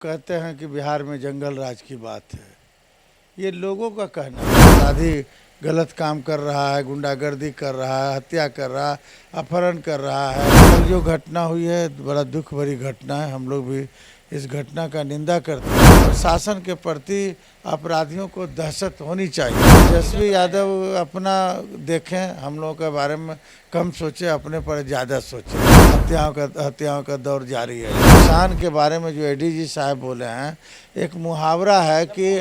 कहते हैं कि बिहार में जंगल राज की बात है। ये लोगों का कहना है। अपराधी गलत काम कर रहा है, गुंडागर्दी कर रहा है, हत्या कर रहा है, अपहरण कर रहा है। कल जो घटना हुई है बड़ा दुख भरी घटना है। हम लोग भी इस घटना का निंदा करते हैं और शासन के प्रति अपराधियों को दहशत होनी चाहिए। तेजस्वी यादव अपना देखें, हम लोगों के बारे में कम सोचे, अपने पर ज़्यादा सोचे। हत्याओं का दौर जारी है। किसान के बारे में जो एडीजी साहब बोले हैं, एक मुहावरा है कि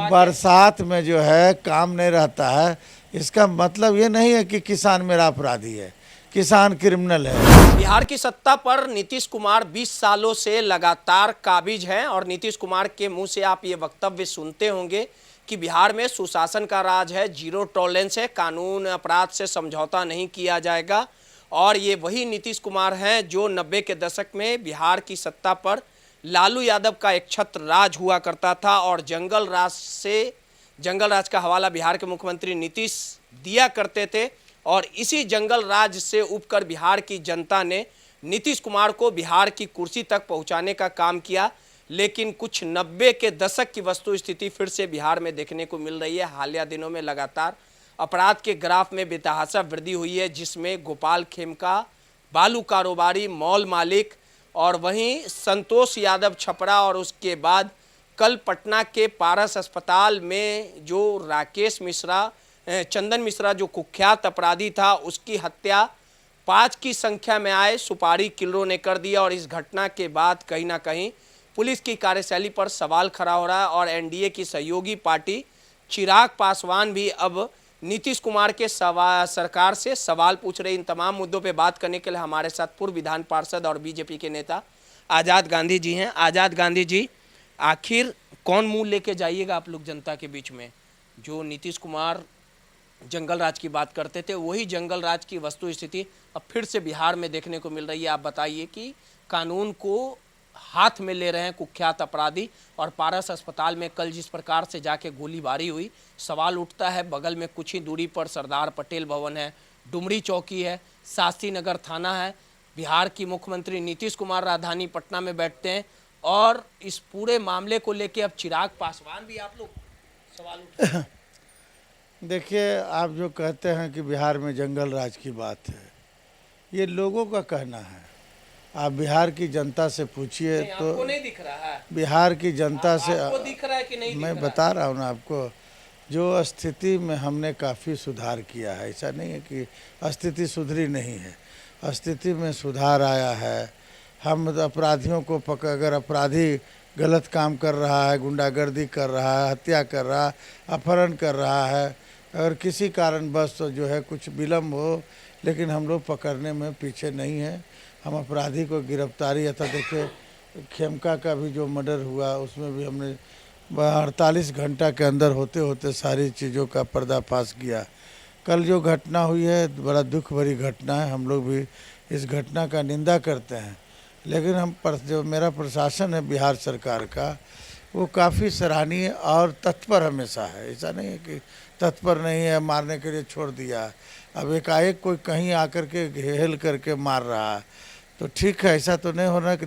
बरसात में जो है काम नहीं रहता है। इसका मतलब ये नहीं है कि किसान मेरा अपराधी है, किसान क्रिमिनल है। बिहार की सत्ता पर नीतीश कुमार 20 सालों से लगातार काबिज हैं और नीतीश कुमार के मुंह से आप ये वक्तव्य सुनते होंगे कि बिहार में सुशासन का राज है, जीरो टॉलरेंस है, कानून अपराध से समझौता नहीं किया जाएगा। और ये वही नीतीश कुमार हैं जो 90 के दशक में बिहार की सत्ता पर लालू यादव का एक छत्र राज हुआ करता था और जंगल राज का हवाला बिहार के मुख्यमंत्री नीतीश दिया करते थे। और इसी जंगल राज से उबकर बिहार की जनता ने नीतीश कुमार को बिहार की कुर्सी तक पहुंचाने का काम किया। लेकिन कुछ 90 के दशक की वस्तु स्थिति फिर से बिहार में देखने को मिल रही है। हालिया दिनों में लगातार अपराध के ग्राफ में बेतहाशा वृद्धि हुई है, जिसमें गोपाल खेमका, बालू कारोबारी, मॉल मालिक और वहीं संतोष यादव छपरा और उसके बाद कल पटना के पारस अस्पताल में जो राकेश मिश्रा, चंदन मिश्रा जो कुख्यात अपराधी था, उसकी हत्या 5 की संख्या में आए सुपारी किलरों ने कर दिया। और इस घटना के बाद कहीं ना कहीं पुलिस की कार्यशैली पर सवाल खड़ा हो रहा है और एनडीए की सहयोगी पार्टी चिराग पासवान भी अब नीतीश कुमार के सरकार से सवाल पूछ रहे। इन तमाम मुद्दों पे बात करने के लिए हमारे साथ पूर्व विधान पार्षद और बीजेपी के नेता आज़ाद गांधी जी हैं। आज़ाद गांधी जी, आखिर कौन मुंह लेके जाइएगा आप लोग जनता के बीच में? जो नीतीश कुमार जंगल राज की बात करते थे, वही जंगल राज की वस्तु स्थिति अब फिर से बिहार में देखने को मिल रही है। आप बताइए कि कानून को हाथ में ले रहे हैं कुख्यात अपराधी और पारस अस्पताल में कल जिस प्रकार से जाके गोलीबारी हुई, सवाल उठता है। बगल में कुछ ही दूरी पर सरदार पटेल भवन है, डुमरी चौकी है, शास्त्री नगर थाना है। बिहार की मुख्यमंत्री नीतीश कुमार राजधानी पटना में बैठते हैं और इस पूरे मामले को लेके अब चिराग पासवान भी आप लोग सवाल उठा। देखिए, आप जो कहते हैं कि बिहार में जंगल राज की बात है, ये लोगों का कहना है। आप बिहार की जनता से पूछिए तो आपको नहीं दिख रहा है? बिहार की जनता से आपको दिख रहा है कि नहीं? मैं बता रहा हूँ ना आपको, जो स्थिति में हमने काफ़ी सुधार किया है। ऐसा नहीं है कि स्थिति सुधरी नहीं है, स्थिति में सुधार आया है। हम अपराधियों को अगर अपराधी गलत काम कर रहा है, गुंडागर्दी कर रहा है, हत्या कर रहा है, अपहरण कर रहा है, अगर किसी कारणवश तो जो है कुछ विलम्ब हो, लेकिन हम लोग पकड़ने में पीछे नहीं हैं। हम अपराधी को गिरफ्तारी, अथा देखिए खेमका का भी जो मर्डर हुआ, उसमें भी हमने 48 घंटा के अंदर होते होते सारी चीज़ों का पर्दाफाश किया। कल जो घटना हुई है बड़ा दुख भरी घटना है। हम लोग भी इस घटना का निंदा करते हैं, लेकिन जो मेरा प्रशासन है बिहार सरकार का, वो काफ़ी सराहनीय और तत्पर हमेशा है। ऐसा नहीं है कि तत्पर नहीं है, मारने के लिए छोड़ दिया। अब एकाएक कोई कहीं आकर के घेल करके मार रहा है तो ठीक है, ऐसा तो नहीं होना कि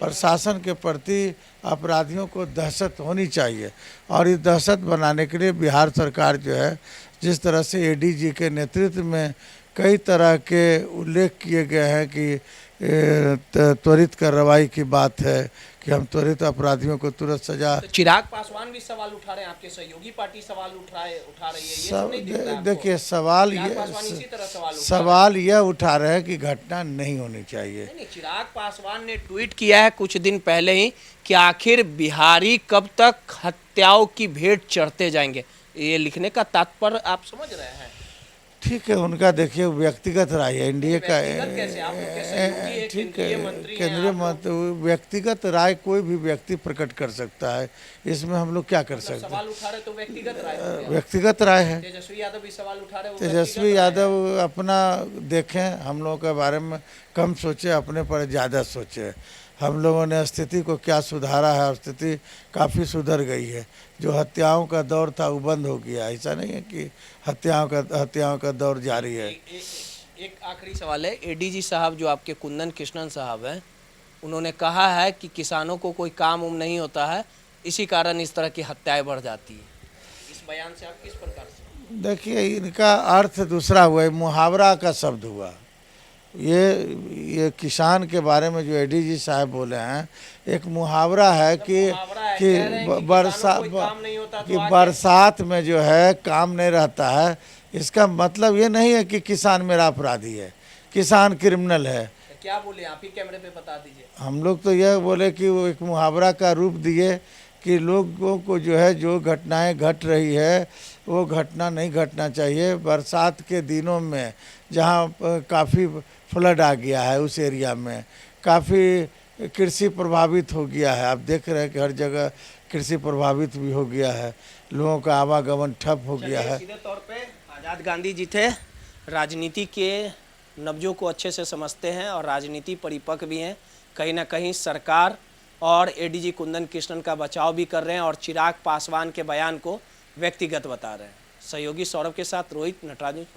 प्रशासन के प्रति अपराधियों को दहशत होनी चाहिए। और इस दहशत बनाने के लिए बिहार सरकार जो है, जिस तरह से एडीजी के नेतृत्व में कई तरह के उल्लेख किए गए हैं कि त्वरित कार्रवाई की बात है कि हम त्वरित अपराधियों को तुरंत सजा। तो चिराग पासवान भी सवाल उठा रहे हैं, आपके सहयोगी पार्टी सवाल उठा रही है। देखिए, सवाल यह उठा रहे हैं कि घटना नहीं होनी चाहिए। नहीं, चिराग पासवान ने ट्वीट किया है कुछ दिन पहले ही कि आखिर बिहारी कब तक हत्याओं की भेंट चढ़ते जाएंगे। ये लिखने का तात्पर्य आप समझ रहे हैं? ठीक है, उनका देखिए व्यक्तिगत राय है। एनडीए का ठीक है, केंद्रीय मंत्री व्यक्तिगत राय कोई भी व्यक्ति प्रकट कर सकता है, इसमें हम लोग क्या कर सकते हैं? सवाल उठा रहे तो व्यक्तिगत राय है। तेजस्वी यादव भी सवाल उठा रहे। तेजस्वी यादव अपना देखें, हम लोगों के बारे में कम सोचे, अपने पर ज़्यादा सोचे। हम लोगों ने स्थिति को क्या सुधारा है और स्थिति काफ़ी सुधर गई है। जो हत्याओं का दौर था वो बंद हो गया। ऐसा नहीं है कि हत्याओं का दौर जारी है। एक आखिरी सवाल है, एडीजी साहब जो आपके कुंदन कृष्णन साहब हैं, उन्होंने कहा है कि किसानों को कोई काम उम नहीं होता है, इसी कारण इस तरह की हत्याएं बढ़ जाती है। इस बयान से आप किस प्रकार से? देखिए, इनका अर्थ दूसरा हुआ, ये मुहावरा का शब्द हुआ। ये किसान के बारे में जो एडीजी साहब बोले हैं, एक मुहावरा है कि मुहावरा है, कह रहे हैं कि किसानों को कोई काम नहीं होता तो आके- बरसात में जो है काम नहीं रहता है। इसका मतलब ये नहीं है कि किसान मेरा अपराधी है, किसान क्रिमिनल है। क्या बोले, आप ही कैमरे पे बता दीजिए। हम लोग तो यह बोले कि वो एक मुहावरा का रूप दिए कि लोगों को जो है, जो घटनाएं घट रही है वो घटना नहीं घटना चाहिए। बरसात के दिनों में जहाँ काफ़ी फ्लड आ गया है, उस एरिया में काफ़ी कृषि प्रभावित हो गया है। आप देख रहे हैं कि हर जगह कृषि प्रभावित भी हो गया है, लोगों का आवागमन ठप हो गया है। सीधे तौर पे आज़ाद गांधी जी थे, राजनीति के नब्जों को अच्छे से समझते हैं और राजनीति परिपक्व भी हैं। कहीं ना कहीं सरकार और एडीजी कुंदन कृष्णन का बचाव भी कर रहे हैं और चिराग पासवान के बयान को व्यक्तिगत बता रहे हैं। सहयोगी सौरभ के साथ रोहित, नटराज न्यूज़।